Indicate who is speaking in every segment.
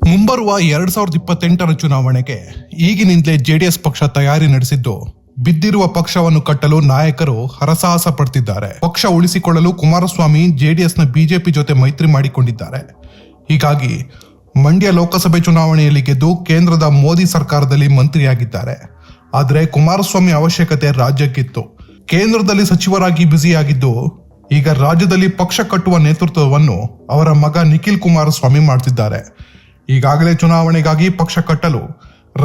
Speaker 1: ಮುಂಬರುವ 2028ರ ಚುನಾವಣೆಗೆ ಈಗಿನಿಂದಲೇ ಜೆಡಿಎಸ್ ಪಕ್ಷ ತಯಾರಿ ನಡೆಸಿದ್ದು, ಬಿದ್ದಿರುವ ಪಕ್ಷವನ್ನು ಕಟ್ಟಲು ನಾಯಕರು ಹರಸಾಹಸ ಪಡ್ತಿದ್ದಾರೆ. ಪಕ್ಷ ಉಳಿಸಿಕೊಳ್ಳಲು ಕುಮಾರಸ್ವಾಮಿ ಜೆಡಿಎಸ್ನ ಬಿಜೆಪಿ ಜೊತೆ ಮೈತ್ರಿ ಮಾಡಿಕೊಂಡಿದ್ದಾರೆ. ಹೀಗಾಗಿ ಮಂಡ್ಯ ಲೋಕಸಭೆ ಚುನಾವಣೆಯಲ್ಲಿ ಗೆದ್ದು ಕೇಂದ್ರದ ಮೋದಿ ಸರ್ಕಾರದಲ್ಲಿ ಮಂತ್ರಿಯಾಗಿದ್ದಾರೆ. ಆದರೆ ಕುಮಾರಸ್ವಾಮಿ ಅವಶ್ಯಕತೆ ರಾಜ್ಯಕ್ಕಿತ್ತು. ಕೇಂದ್ರದಲ್ಲಿ ಸಚಿವರಾಗಿ ಬ್ಯುಸಿಯಾಗಿದ್ದು, ಈಗ ರಾಜ್ಯದಲ್ಲಿ ಪಕ್ಷ ಕಟ್ಟುವ ನೇತೃತ್ವವನ್ನು ಅವರ ಮಗ ನಿಖಿಲ್ ಕುಮಾರಸ್ವಾಮಿ ಮಾಡ್ತಿದ್ದಾರೆ. ಈಗಾಗಲೇ ಚುನಾವಣೆಗಾಗಿ ಪಕ್ಷ ಕಟ್ಟಲು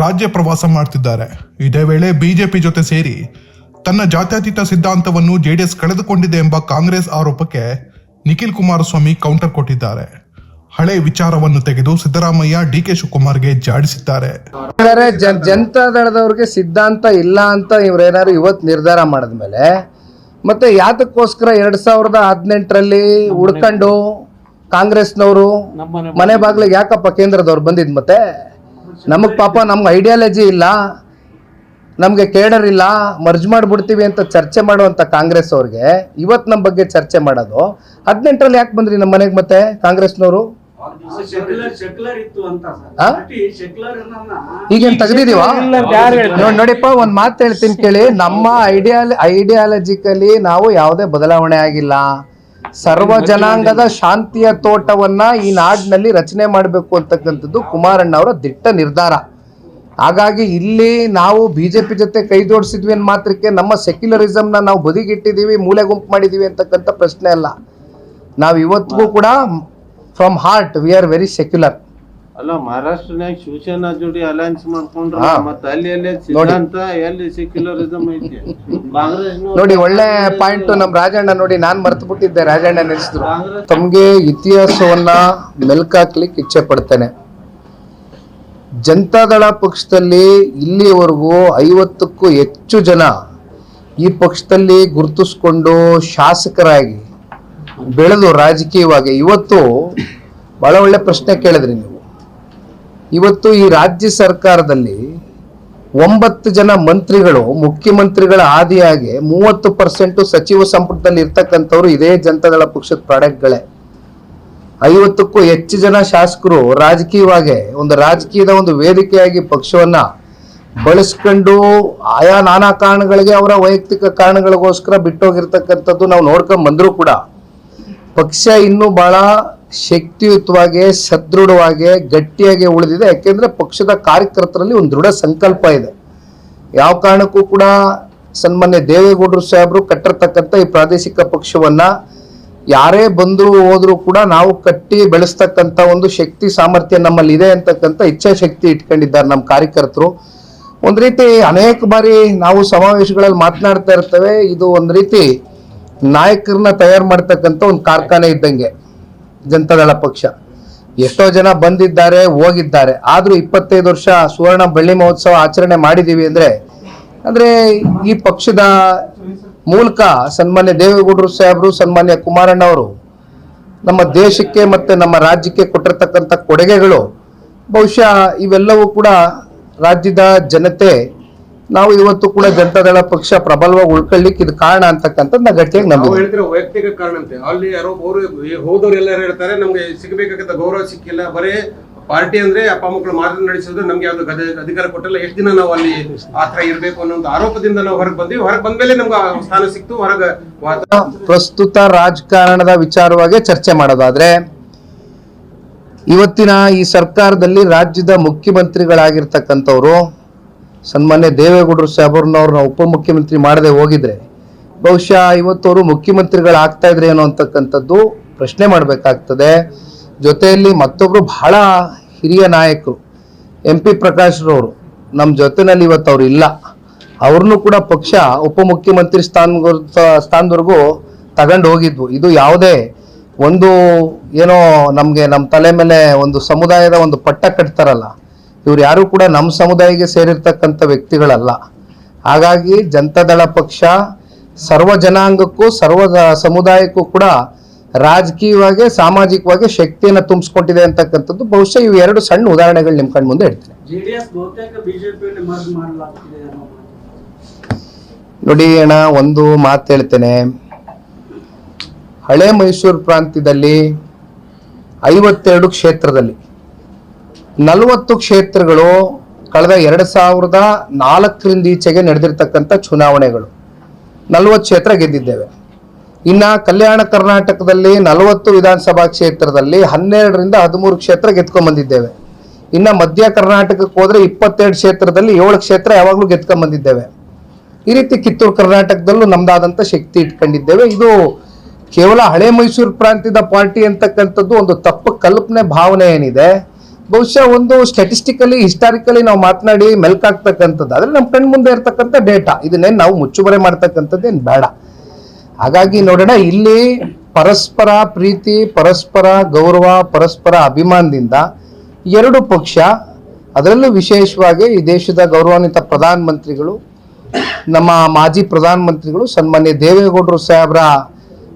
Speaker 1: ರಾಜ್ಯ ಪ್ರವಾಸ ಮಾಡ್ತಿದ್ದಾರೆ. ಇದೇ ವೇಳೆ ಬಿಜೆಪಿ ಜೊತೆ ಸೇರಿ ತನ್ನ ಜಾತ್ಯತೀತ ಸಿದ್ಧಾಂತವನ್ನು ಜೆಡಿಎಸ್ ಕಳೆದುಕೊಂಡಿದೆ ಎಂಬ ಕಾಂಗ್ರೆಸ್ ಆರೋಪಕ್ಕೆ ನಿಖಿಲ್ ಕುಮಾರಸ್ವಾಮಿ ಕೌಂಟರ್ ಕೊಟ್ಟಿದ್ದಾರೆ. ಹಳೆ ವಿಚಾರವನ್ನು ತೆಗೆದು ಸಿದ್ದರಾಮಯ್ಯ ಡಿಕೆ ಶಿವಕುಮಾರ್ಗೆ ಜಾಡಿಸಿದ್ದಾರೆ.
Speaker 2: ಜನತಾ ದಳದವ್ರಿಗೆ ಸಿದ್ಧಾಂತ ಇಲ್ಲ ಅಂತ ಇವ್ರೇನಾದ್ರು ಇವತ್ತು ನಿರ್ಧಾರ ಮಾಡಿದ್ಮೇಲೆ ಮತ್ತೆ ಯಾತಕ್ಕೋಸ್ಕರ 2018ರಲ್ಲಿ ಉಳ್ಕೊಂಡು ಕಾಂಗ್ರೆಸ್ನವರು ಮನೆ ಬಾಗ್ಲಿಗೆ ಯಾಕಪ್ಪ ಕೇಂದ್ರದವ್ರು ಬಂದಿದ್? ಮತ್ತೆ ನಮಗ್ ಪಾಪ ನಮ್ಗೆ ಐಡಿಯಾಲಜಿ ಇಲ್ಲ, ನಮ್ಗೆ ಕೇಡರ್ ಇಲ್ಲ, ಮರ್ಜ್ ಮಾಡ್ಬಿಡ್ತೀವಿ ಅಂತ ಚರ್ಚೆ ಮಾಡುವಂತ ಕಾಂಗ್ರೆಸ್ ಅವ್ರಿಗೆ ಇವತ್ತು ನಮ್ಮ ಬಗ್ಗೆ ಚರ್ಚೆ ಮಾಡೋದು. 18ರಲ್ಲಿ ಯಾಕೆ ಬಂದ್ರಿ ನಮ್ಮ ಮನೆಗೆ ಮತ್ತೆ ಕಾಂಗ್ರೆಸ್ನವರು? ಈಗೇನ್ ತೆಗ್ದಿದೀವ? ನೋಡಿಪ್ಪ, ಒಂದ್ ಮಾತು ಹೇಳ್ತೀನಿ ಕೇಳಿ. ನಮ್ಮ ಐಡಿಯಾಲಜಿಕಲಿ ನಾವು ಯಾವುದೇ ಬದಲಾವಣೆ ಆಗಿಲ್ಲ. ಸರ್ವ ಜನಾಂಗದ ಶಾಂತಿಯ ತೋಟವನ್ನ ಈ ನಾಡಿನಲ್ಲಿ ರಚನೆ ಮಾಡಬೇಕು ಅಂತಕ್ಕಂಥದ್ದು ಕುಮಾರಣ್ಣ ಅವರ ದಿಟ್ಟ ನಿರ್ಧಾರ. ಹಾಗಾಗಿ ಇಲ್ಲಿ ನಾವು ಬಿಜೆಪಿ ಜೊತೆ ಕೈ ಜೋಡಿಸಿದ್ವಿ ಅನ್ನೋ ಮಾತ್ರಕ್ಕೆ ನಮ್ಮ ಸೆಕ್ಯುಲರಿಸಮ್ನ ನಾವು ಬದಿಗಿಟ್ಟಿದ್ದೀವಿ, ಮೂಲೆ ಗುಂಪು ಮಾಡಿದೀವಿ ಅಂತಕ್ಕಂಥ ಪ್ರಶ್ನೆ ಅಲ್ಲ. ನಾವು ಇವತ್ತಿಗೂ ಕೂಡ from heart we are very secular.
Speaker 3: ಅಲ್ಲ, ಮಹಾರಾಷ್ಟ್ರನಾಗ ಶಿವಸೇನಾ ಜೋಡಿ ಅಲಯನ್ಸ್ ಮಾಡ್ಕೊಂಡ್ರ ಮತ್ತೆ ಎಲ್ಲಿ ಸೆಕ್ಯುಲರಿಸಮ್ ಐತಿ?
Speaker 2: ನೋಡಿ, ಒಳ್ಳೆ ಪಾಯಿಂಟ್ ನಮ್ ರಾಜಣ್ಣ. ನೋಡಿ, ನಾನ್ ಮರ್ತು ಬಿಟ್ಟಿದ್ದೆ, ರಾಜಣ್ಣ ನೆನೆಸಿದ್ರು. ತಮ್ಗೆ ಇತಿಹಾಸವನ್ನ ಮೆಲ್ಕಾಕ್ಲಿಕ್ಕೆ ಇಚ್ಛೆ ಪಡ್ತೇನೆ. ಜನತಾದಳ ಪಕ್ಷದಲ್ಲಿ ಇಲ್ಲಿಯವರೆಗೂ 50ಕ್ಕೂ ಹೆಚ್ಚು ಜನ ಈ ಪಕ್ಷದಲ್ಲಿ ಗುರುತಿಸ್ಕೊಂಡು ಶಾಸಕರಾಗಿ ಬೆಳೆದು ರಾಜಕೀಯವಾಗಿ ಇವತ್ತು ಬಹಳ ಒಳ್ಳೆ ಪ್ರಶ್ನೆ ಕೇಳಿದ್ರಿ ನೀವು. ಇವತ್ತು ಈ ರಾಜ್ಯ ಸರ್ಕಾರದಲ್ಲಿ 9 ಜನ ಮಂತ್ರಿಗಳು ಮುಖ್ಯಮಂತ್ರಿಗಳ ಆದಿಯಾಗಿ 30% ಸಚಿವ ಸಂಪುಟದಲ್ಲಿ ಇರ್ತಕ್ಕಂಥವ್ರು ಇದೇ ಜನತಾದಳ ಪಕ್ಷದ ಪ್ರಾಡಕ್ಟ್ಗಳೇ. 50ಕ್ಕೂ ಹೆಚ್ಚು ಜನ ಶಾಸಕರು ರಾಜಕೀಯವಾಗಿ ಒಂದು ರಾಜಕೀಯದ ಒಂದು ವೇದಿಕೆಯಾಗಿ ಪಕ್ಷವನ್ನ ಬಳಸ್ಕೊಂಡು ಆಯಾ ನಾನಾ ಕಾರಣಗಳಿಗೆ ಅವರ ವೈಯಕ್ತಿಕ ಕಾರಣಗಳಿಗೋಸ್ಕರ ಬಿಟ್ಟೋಗಿರ್ತಕ್ಕಂಥದ್ದು ನಾವು ನೋಡ್ಕೊಂಡ್ ಬಂದ್ರು ಕೂಡ ಪಕ್ಷ ಇನ್ನೂ ಬಹಳ ಶಕ್ತಿಯುತವಾಗಿ, ಸದೃಢವಾಗಿ, ಗಟ್ಟಿಯಾಗಿ ಉಳಿದಿದೆ. ಯಾಕೆಂದ್ರೆ ಪಕ್ಷದ ಕಾರ್ಯಕರ್ತರಲ್ಲಿ ಒಂದು ದೃಢ ಸಂಕಲ್ಪ ಇದೆ. ಯಾವ ಕಾರಣಕ್ಕೂ ಕೂಡ ಸನ್ಮಾನ್ಯ ದೇವೇಗೌಡರು ಸಾಹೇಬರು ಕಟ್ಟಿರ್ತಕ್ಕಂಥ ಈ ಪ್ರಾದೇಶಿಕ ಪಕ್ಷವನ್ನ ಯಾರೇ ಬಂದ್ರು ಹೋದ್ರು ಕೂಡ ನಾವು ಕಟ್ಟಿ ಬೆಳೆಸ್ತಕ್ಕಂಥ ಒಂದು ಶಕ್ತಿ ಸಾಮರ್ಥ್ಯ ನಮ್ಮಲ್ಲಿ ಇದೆ ಅಂತಕ್ಕಂಥ ಇಚ್ಛಾಶಕ್ತಿ ಇಟ್ಕೊಂಡಿದ್ದಾರೆ ನಮ್ಮ ಕಾರ್ಯಕರ್ತರು. ಒಂದ್ ರೀತಿ ಅನೇಕ ಬಾರಿ ನಾವು ಸಮಾವೇಶಗಳಲ್ಲಿ ಮಾತನಾಡ್ತಾ ಇರ್ತೇವೆ, ಇದು ಒಂದ್ ರೀತಿ ನಾಯಕರನ್ನ ತಯಾರು ಮಾಡ್ತಕ್ಕಂಥ ಒಂದು ಕಾರ್ಖಾನೆ ಇದ್ದಂಗೆ ಜನತಾದಳ ಪಕ್ಷ. ಎಷ್ಟೋ ಜನ ಬಂದಿದ್ದಾರೆ, ಹೋಗಿದ್ದಾರೆ. ಆದ್ರೂ 25 ವರ್ಷ ಸುವರ್ಣ ಬೆಳ್ಳಿ ಮಹೋತ್ಸವ ಆಚರಣೆ ಮಾಡಿದೀವಿ ಅಂದ್ರೆ ಈ ಪಕ್ಷದ ಮೂಲಕ ಸನ್ಮಾನ್ಯ ದೇವೇಗೌಡರು ಸಾಹೇಬರು, ಸನ್ಮಾನ್ಯ ಕುಮಾರಣ್ಣ ಅವರು ನಮ್ಮ ದೇಶಕ್ಕೆ ಮತ್ತೆ ನಮ್ಮ ರಾಜ್ಯಕ್ಕೆ ಕೊಟ್ಟಿರ್ತಕ್ಕಂಥ ಕೊಡುಗೆಗಳು ಬಹುಶಃ ಇವೆಲ್ಲವೂ ಕೂಡ ರಾಜ್ಯದ ಜನತೆ ನಾವು ಇವತ್ತು ಕೂಡ ಜನತಾದಳ ಪಕ್ಷ ಪ್ರಬಲವಾಗಿ ಉಳ್ಕೊಳ್ಳಿಕ್ಕೆ ಇದು ಕಾರಣ ಅಂತಕ್ಕಂಥದ್ದು ನಾ ಗಟ್ಟಿಯಾಗಿ ನಂಬಿದ್ದೆ.
Speaker 4: ವೈಯಕ್ತಿಕ ಕಾರಣ ಅಂತೆ ಅಲ್ಲಿ ಯಾರೋ ಹೋದವ್ರು ಎಲ್ಲರೂ ಹೇಳ್ತಾರೆ ನಮ್ಗೆ ಸಿಗಬೇಕಾದ ಗೌರವ ಸಿಕ್ಕಿಲ್ಲ, ಬರೀ ಪಾರ್ಟಿ ಅಂದ್ರೆ ಅಪ್ಪ ಮಕ್ಕಳು ಮಾತ್ರ ನಡೆಸಿದ್ರು, ನಮ್ಗೆ ಯಾವ್ದು ಅಧಿಕಾರ ಕೊಟ್ಟಿಲ್ಲ, ಎಷ್ಟು ದಿನ ನಾವು ಅಲ್ಲಿ ಆತರ ಇರ್ಬೇಕು ಅನ್ನೋ ಒಂದು ಆರೋಪದಿಂದ ನಾವು ಹೊರಗೆ ಬಂದ್ವಿ. ಹೊರಗೆ ಬಂದ್ಮೇಲೆ ನಮ್ಗೆ ಸ್ಥಾನ ಸಿಕ್ತು. ಹೊರಗೆ
Speaker 2: ಪ್ರಸ್ತುತ ರಾಜಕಾರಣದ ವಿಚಾರವಾಗಿ ಚರ್ಚೆ ಮಾಡೋದಾದ್ರೆ ಇವತ್ತಿನ ಈ ಸರ್ಕಾರದಲ್ಲಿ ರಾಜ್ಯದ ಮುಖ್ಯಮಂತ್ರಿಗಳಾಗಿರ್ತಕ್ಕಂಥವ್ರು ಸನ್ಮಾನ್ಯ ದೇವೇಗೌಡರು ಸಾಹೇಬ್ರನ್ನವ್ರನ್ನ ಉಪಮುಖ್ಯಮಂತ್ರಿ ಮಾಡದೆ ಹೋಗಿದ್ರೆ ಬಹುಶಃ ಇವತ್ತವರು ಮುಖ್ಯಮಂತ್ರಿಗಳಾಗ್ತಾ ಇದ್ರೆ ಏನೋ ಅಂತಕ್ಕಂಥದ್ದು ಪ್ರಶ್ನೆ ಮಾಡಬೇಕಾಗ್ತದೆ. ಜೊತೆಯಲ್ಲಿ ಮತ್ತೊಬ್ರು ಬಹಳ ಹಿರಿಯ ನಾಯಕರು MP ಪ್ರಕಾಶ್ ರವರು ನಮ್ಮ ಜೊತೆನಲ್ಲಿ ಇವತ್ತು ಅವ್ರು ಇಲ್ಲ. ಅವ್ರನ್ನೂ ಕೂಡ ಪಕ್ಷ ಉಪಮುಖ್ಯಮಂತ್ರಿ ಸ್ಥಾನದವರೆಗೂ ತಗೊಂಡು ಹೋಗಿದ್ವು. ಇದು ಯಾವುದೇ ಒಂದು ಏನೋ ನಮ್ಗೆ ನಮ್ಮ ತಲೆ ಮೇಲೆ ಒಂದು ಸಮುದಾಯದ ಒಂದು ಪಟ್ಟ ಕಟ್ತಾರಲ್ಲ, ಇವ್ರು ಯಾರು ಕೂಡ ನಮ್ಮ ಸಮುದಾಯಕ್ಕೆ ಸೇರಿರ್ತಕ್ಕಂಥ ವ್ಯಕ್ತಿಗಳಲ್ಲ. ಹಾಗಾಗಿ ಜನತಾದಳ ಪಕ್ಷ ಸರ್ವ ಜನಾಂಗಕ್ಕೂ ಸರ್ವ ಸಮುದಾಯಕ್ಕೂ ಕೂಡ ರಾಜಕೀಯವಾಗಿ, ಸಾಮಾಜಿಕವಾಗಿ ಶಕ್ತಿಯನ್ನು ತುಂಬಿಸ್ಕೊಟ್ಟಿದೆ ಅಂತಕ್ಕಂಥದ್ದು ಬಹುಶಃ ಇವು 2 ಸಣ್ಣ ಉದಾಹರಣೆಗಳು ನಿಮ್ ಕಣ್ ಮುಂದೆ ಇಡ್ತೀನಿ. ನೋಡಿ ಅಣ್ಣ, ಒಂದು ಮಾತು ಹೇಳ್ತೇನೆ. ಹಳೆ ಮೈಸೂರು ಪ್ರಾಂತ್ಯದಲ್ಲಿ 52 ಕ್ಷೇತ್ರದಲ್ಲಿ 40 ಕ್ಷೇತ್ರಗಳು ಕಳೆದ 2004ರಿಂದ ಈಚೆಗೆ ನಡೆದಿರ್ತಕ್ಕಂಥ ಚುನಾವಣೆಗಳು 40 ಕ್ಷೇತ್ರ ಗೆದ್ದಿದ್ದೇವೆ. ಇನ್ನ ಕಲ್ಯಾಣ ಕರ್ನಾಟಕದಲ್ಲಿ 40 ವಿಧಾನಸಭಾ ಕ್ಷೇತ್ರದಲ್ಲಿ 12ರಿಂದ 13 ಕ್ಷೇತ್ರ ಗೆದ್ಕೊಂಡ್ ಬಂದಿದ್ದೇವೆ. ಇನ್ನ ಮಧ್ಯ ಕರ್ನಾಟಕಕ್ಕೆ ಹೋದ್ರೆ 22 ಕ್ಷೇತ್ರದಲ್ಲಿ 7 ಕ್ಷೇತ್ರ ಯಾವಾಗಲೂ ಗೆದ್ಕೊಂಡ್ ಬಂದಿದ್ದೇವೆ. ಈ ರೀತಿ ಕಿತ್ತೂರು ಕರ್ನಾಟಕದಲ್ಲೂ ನಮ್ದಾದಂತ ಶಕ್ತಿ ಇಟ್ಕೊಂಡಿದ್ದೇವೆ. ಇದು ಕೇವಲ ಹಳೆ ಮೈಸೂರು ಪ್ರಾಂತ್ಯದ ಪಾರ್ಟಿ ಅಂತಕ್ಕಂಥದ್ದು ಒಂದು ತಪ್ಪು ಕಲ್ಪನೆ ಭಾವನೆ ಏನಿದೆ, ಬಹುಶಃ ಒಂದು ಸ್ಟ್ಯಾಟಿಸ್ಟಿಕಲಿ ಹಿಸ್ಟಾರಿಕಲಿ ನಾವು ಮಾತನಾಡಿ ಮೆಲ್ಕಾಗ್ತಕ್ಕಂಥದ್ದು. ಆದ್ರೆ ನಮ್ಮ ಕಣ್ ಮುಂದೆ ಇರ್ತಕ್ಕಂಥ ಡೇಟಾ, ಇದನ್ನೇನು ನಾವು ಮುಚ್ಚುಮರೆ ಮಾಡ್ತಕ್ಕಂಥದ್ದೇನು ಬೇಡ. ಹಾಗಾಗಿ ನೋಡೋಣ, ಇಲ್ಲಿ ಪರಸ್ಪರ ಪ್ರೀತಿ, ಪರಸ್ಪರ ಗೌರವ, ಪರಸ್ಪರ ಅಭಿಮಾನದಿಂದ ಎರಡು ಪಕ್ಷ, ಅದರಲ್ಲೂ ವಿಶೇಷವಾಗಿ ಈ ದೇಶದ ಗೌರವಾನ್ವಿತ ಪ್ರಧಾನಮಂತ್ರಿಗಳು, ನಮ್ಮ ಮಾಜಿ ಪ್ರಧಾನಮಂತ್ರಿಗಳು ಸನ್ಮಾನ್ಯ ದೇವೇಗೌಡರು ಸಾಹೇಬ್ರ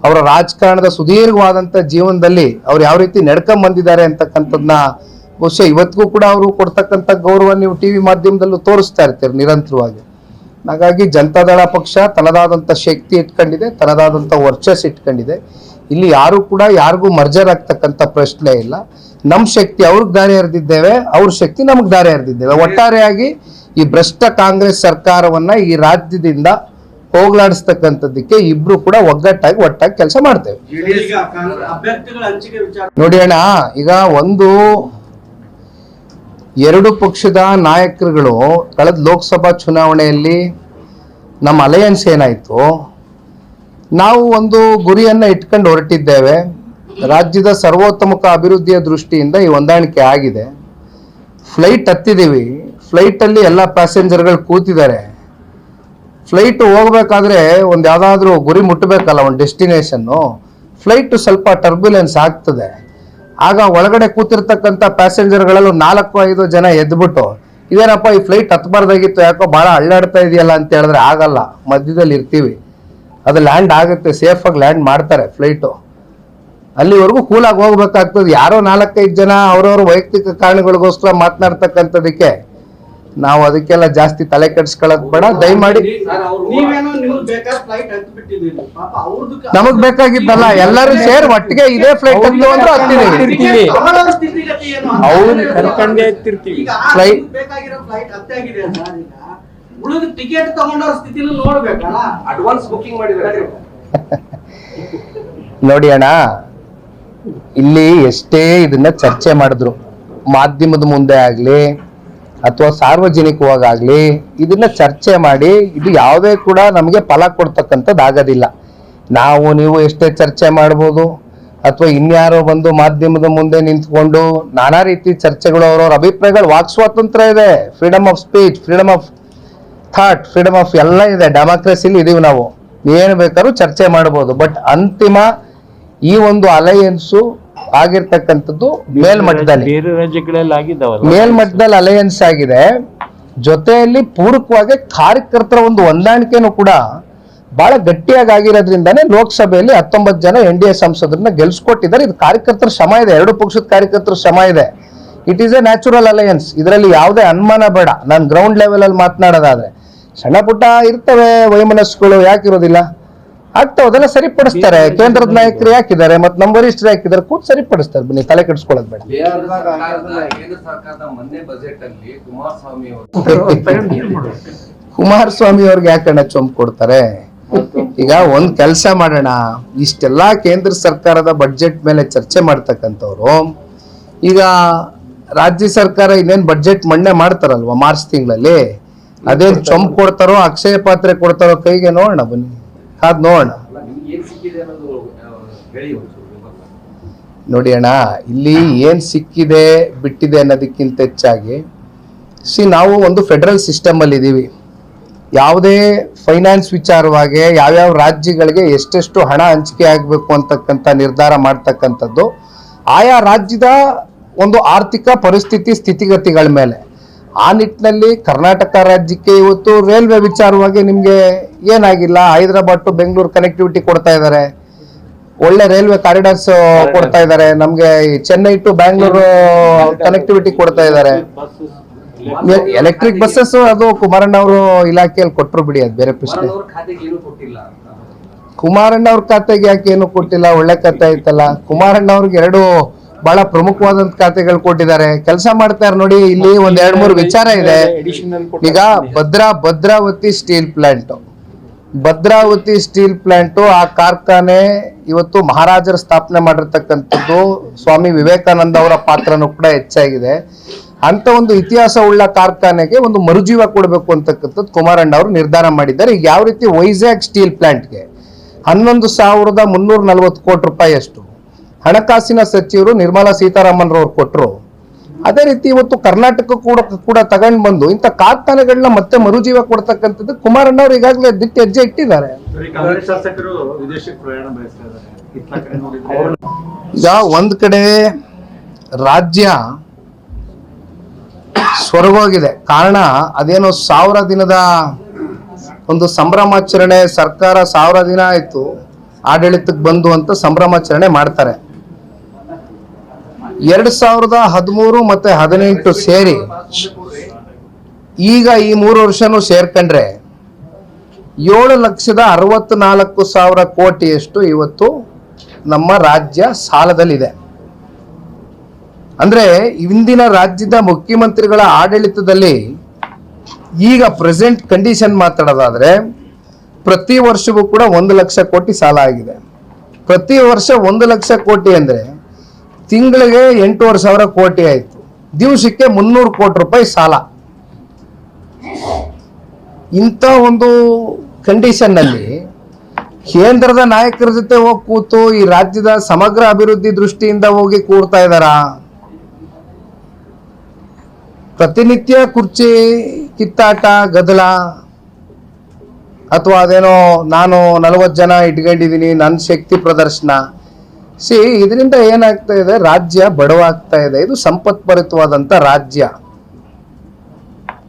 Speaker 2: ಅವರ ರಾಜಕಾರಣದ ಸುದೀರ್ಘವಾದಂಥ ಜೀವನದಲ್ಲಿ ಅವ್ರು ಯಾವ ರೀತಿ ನಡ್ಕೊಂಡ್ ಬಂದಿದ್ದಾರೆ ಅಂತಕ್ಕಂಥದ್ದನ್ನ ಬಹುಶಃ ಇವತ್ತಿಗೂ ಕೂಡ ಅವರು ಕೊಡ್ತಕ್ಕಂಥ ಗೌರವ ನೀವು ಟಿವಿ ಮಾಧ್ಯಮದಲ್ಲೂ ತೋರಿಸ್ತಾ ಇರ್ತೀರಿ ನಿರಂತರವಾಗಿ. ಹಾಗಾಗಿ ಜನತಾದಳ ಪಕ್ಷ ತನ್ನದಾದಂಥ ಶಕ್ತಿ ಇಟ್ಕೊಂಡಿದೆ, ತನ್ನದಾದಂಥ ವರ್ಚಸ್ ಇಟ್ಕೊಂಡಿದೆ. ಇಲ್ಲಿ ಯಾರು ಕೂಡ ಯಾರಿಗೂ ಮರ್ಜರ್ ಆಗ್ತಕ್ಕಂಥ ಪ್ರಶ್ನೆ ಇಲ್ಲ. ನಮ್ಮ ಶಕ್ತಿ ಅವ್ರಿಗೆ ದಾರಿ ಎರೆದಿದ್ದೇವೆ, ಅವ್ರ ಶಕ್ತಿ ನಮಗೆ ದಾರಿ ಎರೆದಿದ್ದೇವೆ. ಒಟ್ಟಾರೆಯಾಗಿ ಈ ಭ್ರಷ್ಟ ಕಾಂಗ್ರೆಸ್ ಸರ್ಕಾರವನ್ನ ಈ ರಾಜ್ಯದಿಂದ ಹೋಗ್ಲಾಡಿಸ್ತಕ್ಕಂಥದ್ದಕ್ಕೆ ಇಬ್ರು ಕೂಡ ಒಟ್ಟಾಗಿ ಕೆಲಸ ಮಾಡ್ತೇವೆ. ನೋಡಿ ಅಣ್ಣ, ಈಗ ಎರಡು ಪಕ್ಷದ ನಾಯಕರುಗಳು ಕಳೆದ ಲೋಕಸಭಾ ಚುನಾವಣೆಯಲ್ಲಿ ನಮ್ಮ ಅಲಯನ್ಸ್ ಏನಾಯ್ತು, ನಾವು ಒಂದು ಗುರಿಯನ್ನ ಇಟ್ಕೊಂಡು ಹೊರಟಿದ್ದೇವೆ. ರಾಜ್ಯದ ಸರ್ವೋತ್ತಮಕ ಅಭಿವೃದ್ಧಿಯ ದೃಷ್ಟಿಯಿಂದ ಈ ಹೊಂದಾಣಿಕೆ ಆಗಿದೆ. ಫ್ಲೈಟ್ ಹತ್ತಿದ್ದೀವಿ, ಫ್ಲೈಟ್ ಅಲ್ಲಿ ಎಲ್ಲ ಪ್ಯಾಸೆಂಜರ್ಗಳು ಕೂತಿದ್ದಾರೆ. ಫ್ಲೈಟ್ ಹೋಗ್ಬೇಕಾದ್ರೆ ಒಂದು ಯಾವ್ದಾದ್ರು ಗುರಿ ಮುಟ್ಟಬೇಕಲ್ಲ, ಒಂದು ಡೆಸ್ಟಿನೇಷನ್ನು. ಫ್ಲೈಟ್ ಸ್ವಲ್ಪ ಟರ್ಬ್ಯುಲೆನ್ಸ್ ಆಗ್ತದೆ. ಆಗ ಒಳಗಡೆ ಕೂತಿರ್ತಕ್ಕಂಥ ಪ್ಯಾಸೆಂಜರ್ಗಳಲ್ಲೂ 4-5 ಜನ ಎದ್ಬಿಟ್ಟು, ಇದೇನಪ್ಪ ಈ ಫ್ಲೈಟ್ ಹತ್ಬಾರ್ದಾಗಿತ್ತು, ಯಾಕೋ ಬಹಳ ಅಳ್ಳಾಡ್ತಾ ಇದೆಯಲ್ಲ ಅಂತ ಹೇಳಿದ್ರೆ ಆಗಲ್ಲ, ಮಧ್ಯದಲ್ಲಿ ಇರ್ತೀವಿ, ಅದು ಲ್ಯಾಂಡ್ ಆಗುತ್ತೆ, ಸೇಫಾಗಿ ಲ್ಯಾಂಡ್ ಮಾಡ್ತಾರೆ ಫ್ಲೈಟು. ಅಲ್ಲಿವರೆಗೂ ಕೂಲಾಗಿ ಹೋಗ್ಬೇಕಾಗ್ತದೆ. ಯಾರೋ 4-5 ಜನ ಅವ್ರವ್ರ ವೈಯಕ್ತಿಕ ಕಾರಣಗಳಿಗೋಸ್ಕರ ಮಾತನಾಡ್ತಕ್ಕಂಥದಕ್ಕೆ ನಾವು ಅದಕ್ಕೆಲ್ಲ ಜಾಸ್ತಿ ತಲೆ ಕೆಡಿಸ್ಕೊಳ್ಳೋದು ಬೇಡ. ದಯಮಾಡಿ ನಮಗ್ ಬೇಕಾಗಿದ್ದಲ್ಲ, ಎಲ್ಲರೂ ಸೇರಿ ಒಟ್ಟಿಗೆ ಇದೇ ಫ್ಲೈಟ್ ಹತ್ತು ಅಂದ್ರೆ ಹತ್ತಿದೀವಿ.
Speaker 5: ಟಿಕೆಟ್ ತಗೊಂಡವ್ರ ಸ್ಥಿತಿನೂ ನೋಡ್ಬೇಕಲ್ಲ, ಅಡ್ವಾನ್ಸ್ ಬುಕಿಂಗ್ ಮಾಡಿದ್ರೆ.
Speaker 2: ನೋಡಿ ಅಣ್ಣ, ಇಲ್ಲಿ ಎಷ್ಟೇ ಇದನ್ನ ಚರ್ಚೆ ಮಾಡಿದ್ರು, ಮಾಧ್ಯಮದ ಮುಂದೆ ಆಗ್ಲಿ ಅಥವಾ ಸಾರ್ವಜನಿಕವಾಗಲಿ ಇದನ್ನ ಚರ್ಚೆ ಮಾಡಿ ಇದು ಯಾವುದೇ ಕೂಡ ನಮಗೆ ಫಲ ಕೊಡ್ತಕ್ಕಂಥದ್ದು ಆಗೋದಿಲ್ಲ. ನಾವು ನೀವು ಎಷ್ಟೇ ಚರ್ಚೆ ಮಾಡ್ಬೋದು, ಅಥವಾ ಇನ್ಯಾರೋ ಬಂದು ಮಾಧ್ಯಮದ ಮುಂದೆ ನಿಂತ್ಕೊಂಡು ನಾನಾ ರೀತಿ ಚರ್ಚೆಗಳು, ಅವ್ರವ್ರ ಅಭಿಪ್ರಾಯಗಳು, ವಾಕ್ ಸ್ವಾತಂತ್ರ್ಯ ಇದೆ, freedom of speech, freedom of thought, freedom of ಎಲ್ಲ ಇದೆ, ಡೆಮಾಕ್ರಸಿಲಿ ಇದೀವಿ ನಾವು, ಏನು ಬೇಕಾದ್ರೂ ಚರ್ಚೆ ಮಾಡ್ಬೋದು. ಬಟ್ ಅಂತಿಮ ಈ ಒಂದು ಅಲಯನ್ಸು ಆಗಿರ್ತಕ್ಕಂಥದ್ದು ಮೇಲ್ಮಟ್ಟದಲ್ಲಿ,
Speaker 6: ಬೇರೆ ರಾಜ್ಯಗಳಲ್ಲಿ ಆಗಿದ್ದಾವಲ್ಲ,
Speaker 2: ಮೇಲ್ಮಟ್ಟದಲ್ಲಿ ಅಲಯನ್ಸ್ ಆಗಿದೆ. ಜೊತೆಯಲ್ಲಿ ಪೂರಕವಾಗಿ ಕಾರ್ಯಕರ್ತರ ಒಂದು ಹೊಂದಾಣಿಕೆನೂ ಕೂಡ ಬಹಳ ಗಟ್ಟಿಯಾಗಿ ಆಗಿರೋದ್ರಿಂದಾನೇ ಲೋಕಸಭೆಯಲ್ಲಿ 19 ಜನ NDA ಸಂಸದರನ್ನ ಗೆಲ್ಸ್ಕೊಟ್ಟಿದ್ದಾರೆ. ಇದು ಕಾರ್ಯಕರ್ತರ ಶ್ರಮ ಇದೆ, ಎರಡು ಪಕ್ಷದ ಕಾರ್ಯಕರ್ತರ ಶ್ರಮ ಇದೆ. It is A natural alliance, ಇದರಲ್ಲಿ ಯಾವುದೇ ಅನುಮಾನ ಬೇಡ. ನಾನು ಗ್ರೌಂಡ್ ಲೆವೆಲ್ ಅಲ್ಲಿ ಮಾತನಾಡೋದಾದ್ರೆ ಸಣ್ಣ ಪುಟ್ಟ ಇರ್ತವೆ ವೈಮನಸ್ಸುಗಳು, ಯಾಕಿರೋದಿಲ್ಲ, ಆಗ್ತಾವ, ಅದೆಲ್ಲ ಸರಿಪಡಿಸ್ತಾರೆ. ಕೇಂದ್ರದ ನಾಯಕರು ಯಾಕಿದ್ದಾರೆ, ಮತ್ತೆ ನಮ್ಮ ವರಿಷ್ಠರು ಯಾಕಿದ್ದಾರೆ, ಕೂತ್ ಸರಿಪಡಿಸ್ತಾರೆ. ಬನ್ನಿ, ತಲೆ ಕೆಡಿಸ್ಕೊಳ್ಳೋದು ಬೇಡ.
Speaker 7: ಕೇಂದ್ರ ಸರ್ಕಾರದ ಮೊನ್ನೆ ಬಜೆಟ್ ಅಲ್ಲಿ
Speaker 2: ಕುಮಾರಸ್ವಾಮಿ ಅವ್ರಿಗೆ ಯಾಕಣ್ಣ ಚೊಂಬು ಕೊಡ್ತಾರೆ? ಈಗ ಒಂದ್ ಕೆಲಸ ಮಾಡೋಣ, ಇಷ್ಟೆಲ್ಲಾ ಕೇಂದ್ರ ಸರ್ಕಾರದ ಬಡ್ಜೆಟ್ ಮೇಲೆ ಚರ್ಚೆ ಮಾಡ್ತಕ್ಕಂಥವ್ರು ಈಗ ರಾಜ್ಯ ಸರ್ಕಾರ ಇನ್ನೇನ್ ಬಡ್ಜೆಟ್ ಮಂಡನೆ ಮಾಡ್ತಾರಲ್ವಾ ಮಾರ್ಚ್ ತಿಂಗಳಲ್ಲಿ, ಅದೇನ್ ಚೊಂಬು ಕೊಡ್ತಾರೋ ಅಕ್ಷಯ ಪಾತ್ರೆ ಕೊಡ್ತಾರೋ ಕೈಗೆ ನೋಡೋಣ, ಬನ್ನಿ ಕಾದ್ ನೋಡೋಣ. ನೋಡಿ ಅಣ್ಣ, ಇಲ್ಲಿ ಏನ್ ಸಿಕ್ಕಿದೆ ಬಿಟ್ಟಿದೆ ಅನ್ನೋದಕ್ಕಿಂತ ಹೆಚ್ಚಾಗಿ ನಾವು ಒಂದು ಫೆಡರಲ್ ಸಿಸ್ಟಮ್ ಅಲ್ಲಿ ಇದೀವಿ. ಯಾವುದೇ ಫೈನಾನ್ಸ್ ವಿಚಾರವಾಗಿ ಯಾವ್ಯಾವ ರಾಜ್ಯಗಳಿಗೆ ಎಷ್ಟೆಷ್ಟು ಹಣ ಹಂಚಿಕೆ ಆಗ್ಬೇಕು ಅಂತಕ್ಕಂಥ ನಿರ್ಧಾರ ಮಾಡ್ತಕ್ಕಂಥದ್ದು ಆಯಾ ರಾಜ್ಯದ ಒಂದು ಆರ್ಥಿಕ ಪರಿಸ್ಥಿತಿ ಸ್ಥಿತಿಗತಿಗಳ ಮೇಲೆ. ಆ ನಿಟ್ಟಿನಲ್ಲಿ ಕರ್ನಾಟಕ ರಾಜ್ಯಕ್ಕೆ ಇವತ್ತು ರೈಲ್ವೆ ವಿಚಾರವಾಗಿ ನಿಮ್ಗೆ ಏನಾಗಿಲ್ಲ, ಹೈದರಾಬಾದ್ ಟು ಬೆಂಗಳೂರು ಕನೆಕ್ಟಿವಿಟಿ ಕೊಡ್ತಾ ಇದ್ದಾರೆ, ಒಳ್ಳೆ ರೈಲ್ವೆ ಕಾರಿಡಾರ್ಸ್ ಕೊಡ್ತಾ ಇದ್ದಾರೆ, ನಮ್ಗೆ ಚೆನ್ನೈ ಟು ಬ್ಯಾಂಗ್ಳೂರು ಕನೆಕ್ಟಿವಿಟಿ ಕೊಡ್ತಾ ಇದ್ದಾರೆ. ಎಲೆಕ್ಟ್ರಿಕ್ ಬಸ್ಸಸ್ ಅದು ಕುಮಾರಣ್ಣ ಅವರು ಇಲಾಖೆಯಲ್ಲಿ ಕೊಟ್ಟರು ಬಿಡಿ, ಅದು ಬೇರೆ ಪ್ರಶ್ನೆ. ಕುಮಾರಣ್ಣ ಅವ್ರ ಖಾತೆಗೆ ಯಾಕೆ ಏನು ಕೊಟ್ಟಿಲ್ಲ? ಒಳ್ಳೆ ಕಥೆ ಆಯ್ತಲ್ಲ. ಕುಮಾರಣ್ಣ ಅವ್ರಿಗೆ 2 ಬಹಳ ಪ್ರಮುಖವಾದಂತ ಖಾತೆಗಳು ಕೊಟ್ಟಿದ್ದಾರೆ. ಕೆಲಸ ಮಾಡ್ತಾರೆ ನೋಡಿ. ಇಲ್ಲಿ ಒಂದ್ 2-3 ವಿಚಾರ ಇದೆ. ಈಗ ಭದ್ರಾವತಿ ಸ್ಟೀಲ್ ಪ್ಲಾಂಟ್ ಆ ಕಾರ್ಖಾನೆ ಇವತ್ತು ಮಹಾರಾಜರ ಸ್ಥಾಪನೆ ಮಾಡಿರ್ತಕ್ಕಂಥದ್ದು. ಸ್ವಾಮಿ ವಿವೇಕಾನಂದ ಅವರ ಪಾತ್ರನೂ ಕೂಡ ಹೆಚ್ಚಾಗಿದೆ. ಅಂತ ಒಂದು ಇತಿಹಾಸ ಉಳ್ಳ ಕಾರ್ಖಾನೆಗೆ ಒಂದು ಮರುಜೀವ ಕೊಡಬೇಕು ಅಂತಕ್ಕಂಥದ್ದು ಕುಮಾರಣ್ಣ ಅವರು ನಿರ್ಧಾರ ಮಾಡಿದ್ದಾರೆ. ಈಗ ಯಾವ ರೀತಿ ವೈಜಾಗ್ ಸ್ಟೀಲ್ ಪ್ಲಾಂಟ್ಗೆ 11,340 ಕೋಟಿ ರೂಪಾಯಿ ಅಷ್ಟು ಹಣಕಾಸಿನ ಸಚಿವರು ನಿರ್ಮಲಾ ಸೀತಾರಾಮನ್ ರವರು ಕೊಟ್ಟರು, ಅದೇ ರೀತಿ ಇವತ್ತು ಕರ್ನಾಟಕ ಕೂಡ ತಗೊಂಡು ಬಂದು ಇಂಥ ಕಾರ್ಖಾನೆಗಳನ್ನ ಮತ್ತೆ ಮರುಜೀವ ಕೊಡ್ತಕ್ಕಂಥದ್ದು ಕುಮಾರಣ್ಣ ಅವರು ಈಗಾಗಲೇ ದಿಟ್ಟ ಹೆಜ್ಜೆ ಇಟ್ಟಿದ್ದಾರೆ.
Speaker 6: ಶಾಸಕರು ವಿದೇಶಕ್ಕೆ ಪ್ರಯಾಣ ಬಯಸ್ತಾ ಇದ್ದಾರೆ.
Speaker 2: ಈಗ ಒಂದ್ ಕಡೆ ರಾಜ್ಯ ಸ್ವರ್ಗೋಗಿದೆ. ಕಾರಣ ಅದೇನೋ 1000 ದಿನದ ಒಂದು ಸಂಭ್ರಮಾಚರಣೆ, ಸರ್ಕಾರ 1000 ದಿನ ಆಯ್ತು ಆಡಳಿತಕ್ಕೆ ಬಂದು ಅಂತ ಸಂಭ್ರಮಾಚರಣೆ ಮಾಡ್ತಾರೆ. 2013 ಮತ್ತೆ 18 ಸೇರಿ ಈಗ ಈ 3 ವರ್ಷನೂ ಸೇರ್ಕೊಂಡ್ರೆ 7,64,000 ಕೋಟಿಯಷ್ಟು ಇವತ್ತು ನಮ್ಮ ರಾಜ್ಯ ಸಾಲದಲ್ಲಿದೆ. ಅಂದ್ರೆ ಇಂದಿನ ರಾಜ್ಯದ ಮುಖ್ಯಮಂತ್ರಿಗಳ ಆಡಳಿತದಲ್ಲಿ ಈಗ ಪ್ರೆಸೆಂಟ್ ಕಂಡೀಷನ್ ಮಾತಾಡೋದಾದ್ರೆ ಪ್ರತಿ ವರ್ಷವೂ ಕೂಡ 1 ಲಕ್ಷ ಕೋಟಿ ಸಾಲ ಆಗಿದೆ. ಪ್ರತಿ ವರ್ಷ 1 ಲಕ್ಷ ಕೋಟಿ ಅಂದ್ರೆ ತಿಂಗಳಿಗೆ 8,500 ಕೋಟಿ ಆಯ್ತು. ದಿವಸಕ್ಕೆ 300 ಕೋಟಿ ರೂಪಾಯಿ ಸಾಲ. ಇಂಥ ಒಂದು ಕಂಡೀಷನ್ ನಲ್ಲಿ ಕೇಂದ್ರದ ನಾಯಕರ ಜೊತೆ ಹೋಗಿ ಕೂತು ಈ ರಾಜ್ಯದ ಸಮಗ್ರ ಅಭಿವೃದ್ಧಿ ದೃಷ್ಟಿಯಿಂದ ಹೋಗಿ ಕೂರ್ತಾ ಇದ್ದಾರಾ? ಪ್ರತಿನಿತ್ಯ ಕುರ್ಚಿ ಕಿತ್ತಾಟ, ಗದ್ದಲ, ಅಥವಾ ಅದೇನೋ ನಾನು 40 ಜನ ಇಟ್ಕೊಂಡಿದ್ದೀನಿ, ನನ್ನ ಶಕ್ತಿ ಪ್ರದರ್ಶನ. ಇದರಿಂದ ಏನಾಗ್ತಾ ಇದೆ, ರಾಜ್ಯ ಬಡವಾಗ್ತಾ ಇದೆ. ಇದು ಸಂಪತ್ಭರಿತವಾದಂತ ರಾಜ್ಯ.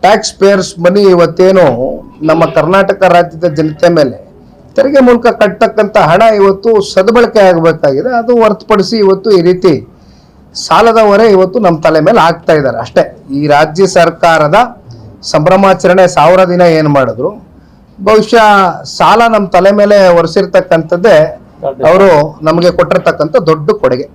Speaker 2: ಟ್ಯಾಕ್ಸ್ ಪೇಯರ್ಸ್ ಮನಿ ಇವತ್ತೇನು ನಮ್ಮ ಕರ್ನಾಟಕ ರಾಜ್ಯದ ಜನತೆ ಮೇಲೆ ತೆರಿಗೆ ಮೂಲಕ ಕಟ್ಟತಕ್ಕಂಥ ಹಣ ಇವತ್ತು ಸದ್ಬಳಕೆ ಆಗಬೇಕಾಗಿದೆ. ಅದು ಹೊರತುಪಡಿಸಿ ಇವತ್ತು ಈ ರೀತಿ ಸಾಲದ ಹೊರೆ ಇವತ್ತು ನಮ್ಮ ತಲೆ ಮೇಲೆ ಆಗ್ತಾ ಇದ್ದಾರೆ ಅಷ್ಟೇ. ಈ ರಾಜ್ಯ ಸರ್ಕಾರದ ಸಂಭ್ರಮಾಚರಣೆ 1000 ದಿನ ಏನು ಮಾಡಿದ್ರು, ಬಹುಶಃ ಸಾಲ ನಮ್ಮ ತಲೆ ಮೇಲೆ ಹೊರಿಸಿರ್ತಕ್ಕಂಥದ್ದೇ ಅವರು ನಮಗೆ ಕೊಟ್ಟಿರ್ತಕ್ಕಂಥ ದೊಡ್ಡ ಕೊಡುಗೆ.